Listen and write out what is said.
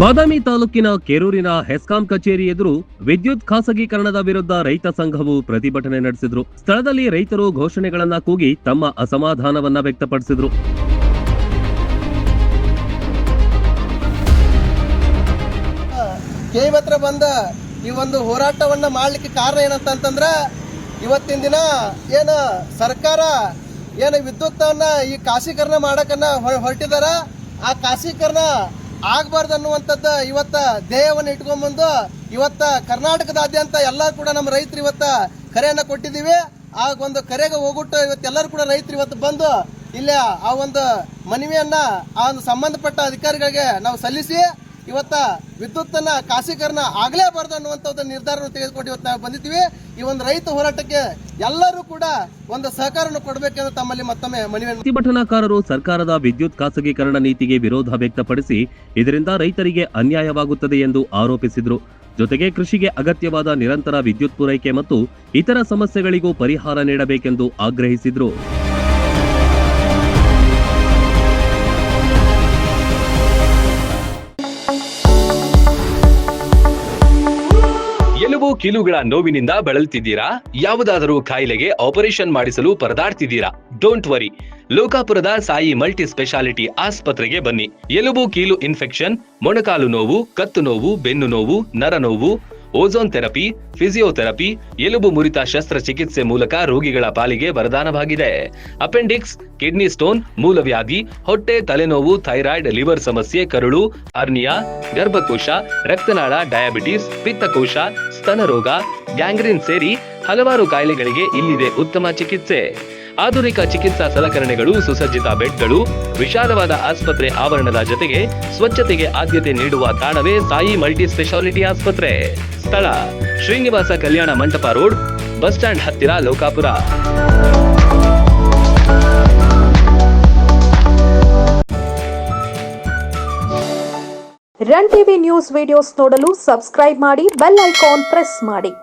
ಬಾದಾಮಿ ತಾಲೂಕಿನ ಕೆರೂರಿನ ಹೆಸ್ಕಾಂ ಕಚೇರಿ ಎದುರು ವಿದ್ಯುತ್ ಖಾಸಗೀಕರಣದ ವಿರುದ್ಧ ರೈತ ಸಂಘವು ಪ್ರತಿಭಟನೆ ನಡೆಸಿದ್ರು. ಸ್ಥಳದಲ್ಲಿ ರೈತರು ಘೋಷಣೆಗಳನ್ನ ಕೂಗಿ ತಮ್ಮ ಅಸಮಾಧಾನವನ್ನ ವ್ಯಕ್ತಪಡಿಸಿದ್ರು. ಕೇವತ್ರ ಬಂದ ಈ ಒಂದು ಹೋರಾಟವನ್ನ ಮಾಡಲಿಕ್ಕೆ ಕಾರಣ ಏನಂತಂದ್ರ ಇವತ್ತಿನ ದಿನ ಏನು ಸರ್ಕಾರ ಏನು ವಿದ್ಯುತ್ತನ್ನ ಈ ಖಾಸಗೀಕರಣ ಮಾಡಕನ್ನ ಹೊರಟಿದಾರ. ಆ ಖಾಸಗೀಕರಣ ಆಗಬಾರ್ದು ಅನ್ನುವಂಥದ್ದು ಇವತ್ತ ಧ್ಯೇಯವನ್ನು ಇಟ್ಕೊಂಡ್ಬಂದು ಇವತ್ತ ಕರ್ನಾಟಕದಾದ್ಯಂತ ಎಲ್ಲರೂ ಕೂಡ ನಮ್ಮ ರೈತರು ಇವತ್ತ ಕರೆಯನ್ನು ಕೊಟ್ಟಿದ್ದೀವಿ. ಆ ಒಂದು ಕರೆಗೆ ಹೋಗ್ಬಿಟ್ಟು ಇವತ್ತೆಲ್ಲರೂ ಕೂಡ ರೈತರು ಇವತ್ತು ಬಂದು ಇಲ್ಲಿ ಆ ಒಂದು ಮನವಿಯನ್ನ ಆ ಒಂದು ಸಂಬಂಧಪಟ್ಟ ಅಧಿಕಾರಿಗಳಿಗೆ ನಾವು ಸಲ್ಲಿಸಿ ಇವತ್ತ ವಿದ್ಯುತ್ತನ್ನ ಖಾಸಗೀಕರಣ ಆಗಲೇಬಾರ್ದು ಅನ್ನುವಂಥ ಒಂದು ನಿರ್ಧಾರವನ್ನು ತೆಗೆದುಕೊಂಡು ಇವತ್ತು ನಾವು ಬಂದಿದ್ದೀವಿ. ಈ ಒಂದು ರೈತ ಹೋರಾಟಕ್ಕೆ ಎಲ್ಲರೂ ಕೂಡ ಒಂದು ಸಹಕಾರವನ್ನು ಕೊಡಬೇಕೆಂದು ತಮ್ಮಲ್ಲಿ ಮತ್ತೊಮ್ಮೆ ಮನವಿ. ಪ್ರತಿಭಟನಾಕಾರರು ಸರ್ಕಾರದ ವಿದ್ಯುತ್ ಖಾಸಗೀಕರಣ ನೀತಿಗೆ ವಿರೋಧ ವ್ಯಕ್ತಪಡಿಸಿ ಇದರಿಂದ ರೈತರಿಗೆ ಅನ್ಯಾಯವಾಗುತ್ತದೆ ಎಂದು ಆರೋಪಿಸಿದರು. ಜೊತೆಗೆ ಕೃಷಿಗೆ ಅಗತ್ಯವಾದ ನಿರಂತರ ವಿದ್ಯುತ್ ಪೂರೈಕೆ ಮತ್ತು ಇತರ ಸಮಸ್ಯೆಗಳಿಗೂ ಪರಿಹಾರ ನೀಡಬೇಕೆಂದು ಆಗ್ರಹಿಸಿದರು. ಎಲುಬು ಕೀಲುಗಳ ನೋವಿನಿಂದ ಬಳಲ್ತಿದ್ದೀರಾ? ಯಾವುದಾದರೂ ಕಾಯಿಲೆಗೆ ಆಪರೇಷನ್ ಮಾಡಿಸಲು ಪರದಾಡ್ತಿದ್ದೀರಾ? ಡೋಂಟ್ ವರಿ, ಲೋಕಾಪುರದ ಸಾಯಿ ಮಲ್ಟಿ ಸ್ಪೆಷಾಲಿಟಿ ಆಸ್ಪತ್ರೆಗೆ ಬನ್ನಿ. ಎಲುಬು ಕೀಲು ಇನ್ಫೆಕ್ಷನ್, ಮೊಣಕಾಲು ನೋವು, ಕತ್ತು ನೋವು, ಬೆನ್ನು ನೋವು, ನರ ನೋವು, ಓಝೋನ್ ಥೆರಪಿ, ಫಿಸಿಯೋಥೆರಪಿ, ಎಲುಬು ಮುರಿತ ಶಸ್ತ್ರಚಿಕಿತ್ಸೆ ಮೂಲಕ ರೋಗಿಗಳ ಪಾಲಿಗೆ ವರದಾನವಾಗಿದೆ. ಅಪೆಂಡಿಕ್ಸ್, ಕಿಡ್ನಿ ಸ್ಟೋನ್, ಮೂಲವ್ಯಾಧಿ, ಹೊಟ್ಟೆ, ತಲೆನೋವು, ಥೈರಾಯ್ಡ್, ಲಿವರ್ ಸಮಸ್ಯೆ, ಕರುಳು, ಅರ್ನಿಯಾ, ಗರ್ಭಕೋಶ, ರಕ್ತನಾಳ, ಡಯಾಬಿಟಿಸ್, ಪಿತ್ತಕೋಶ, ಸ್ತನರೋಗ, ಗ್ಯಾಂಗ್ರೀನ್ ಸೇರಿ ಹಲವಾರು ಕಾಯಿಲೆಗಳಿಗೆ ಇಲ್ಲಿದೆ ಉತ್ತಮ ಚಿಕಿತ್ಸೆ. ಆಧುನಿಕ ಚಿಕಿತ್ಸಾ ಸಲಕರಣೆಗಳು, ಸುಸಜ್ಜಿತ ಬೆಡ್ಗಳು, ವಿಶಾಲವಾದ ಆಸ್ಪತ್ರೆ ಆವರಣದ ಜೊತೆಗೆ ಸ್ವಚ್ಛತೆಗೆ ಆದ್ಯತೆ ನೀಡುವ ತಾಣವೇ ಸಾಯಿ ಮಲ್ಟಿ ಸ್ಪೆಷಾಲಿಟಿ ಆಸ್ಪತ್ರೆ. ಸ್ಥಳ Srinivasa Kalyana Mantapa road, bus stand ಹತ್ತಿರ, Lokapura. Run TV news videos ನೋಡಲು ಸಬ್ಸ್ಕ್ರೈಬ್ ಮಾಡಿ, ಬೆಲ್ ಐಕಾನ್ ಪ್ರೆಸ್ ಮಾಡಿ.